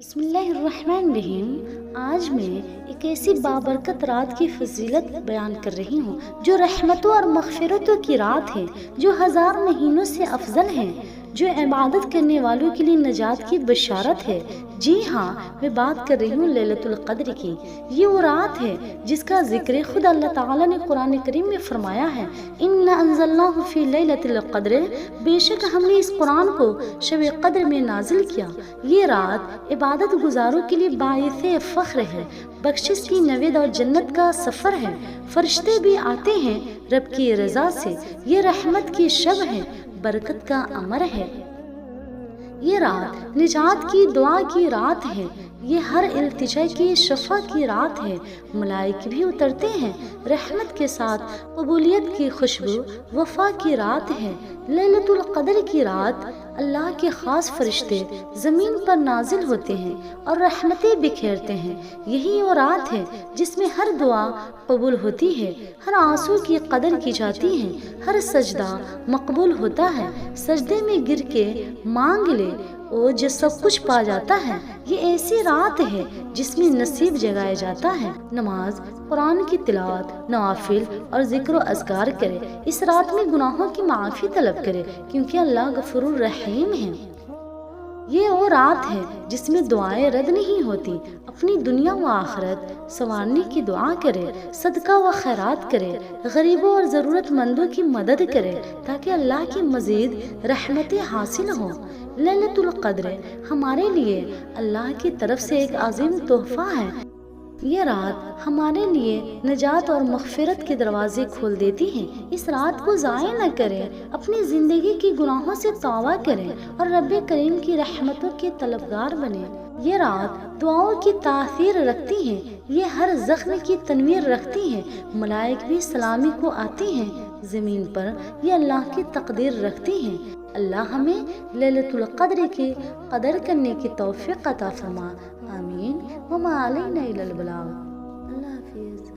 بسم اللہ الرحمن الرحیم۔ آج میں ایک ایسی بابرکت رات کی فضیلت بیان کر رہی ہوں جو رحمتوں اور مغفرتوں کی رات ہے، جو ہزار مہینوں سے افضل ہے، جو عبادت کرنے والوں کے لیے نجات کی بشارت ہے۔ جی ہاں، میں بات کر رہی ہوں لیلۃ القدر کی۔ یہ وہ رات ہے جس کا ذکر خود اللہ تعالیٰ نے قرآن کریم میں فرمایا ہے، اِنَّا أَنزَلْنَاهُ فِي لَيْلَةِ الْقَدْرِ، بے شک ہم نے اس قرآن کو شب قدر میں نازل کیا۔ یہ رات عبادت گزاروں کے لیے باعث فخر ہے، بخشش کی نوید اور جنت کا سفر ہے۔ فرشتے بھی آتے ہیں رب کی رضا سے۔ یہ رحمت کی شب ہے، برکت کا امر ہے۔ یہ رات نجات کی دعا کی رات ہے، یہ ہر التجا کی شفا کی رات ہے۔ ملائکے بھی اترتے ہیں رحمت کے ساتھ، قبولیت کی خوشبو وفا کی رات ہے۔ لیلۃ القدر کی رات اللہ کے خاص فرشتے زمین پر نازل ہوتے ہیں اور رحمتیں بکھیرتے ہیں۔ یہی وہ رات ہے جس میں ہر دعا قبول ہوتی ہے، ہر آنسو کی قدر کی جاتی ہے، ہر سجدہ مقبول ہوتا ہے۔ سجدے میں گر کے مانگ لے وہ جو سب کچھ پا جاتا ہے۔ یہ ایسی رات ہے جس میں نصیب جگایا جاتا ہے۔ نماز، قرآن کی تلاوت، نوافل اور ذکر و اذکار کرے۔ اس رات میں گناہوں کی معافی طلب کرے کیونکہ اللہ غفور الرحیم ہے۔ یہ وہ رات ہے جس میں دعائیں رد نہیں ہوتی۔ اپنی دنیا و آخرت سنوارنے کی دعا کرے، صدقہ و خیرات کرے، غریبوں اور ضرورت مندوں کی مدد کرے تاکہ اللہ کی مزید رحمتیں حاصل ہوں۔ لیلۃ القدر ہمارے لیے اللہ کی طرف سے ایک عظیم تحفہ ہے۔ یہ رات ہمارے لیے نجات اور مغفرت کے دروازے کھول دیتی ہے۔ اس رات کو ضائع نہ کریں، اپنی زندگی کی گناہوں سے توبہ کریں اور رب کریم کی رحمتوں کے طلبگار بنیں۔ یہ رات دعاؤں کی تاثیر رکھتی ہے، یہ ہر زخم کی تنویر رکھتی ہے۔ ملائک بھی سلامی کو آتے ہیں زمین پر، یہ اللہ کی تقدیر رکھتی ہیں۔ اللہ ہمیں لیلۃ القدر کی قدر کرنے کی توفیق عطا فرما، آمین۔ وما علینا الا البلاغ۔ اللہ حافظ۔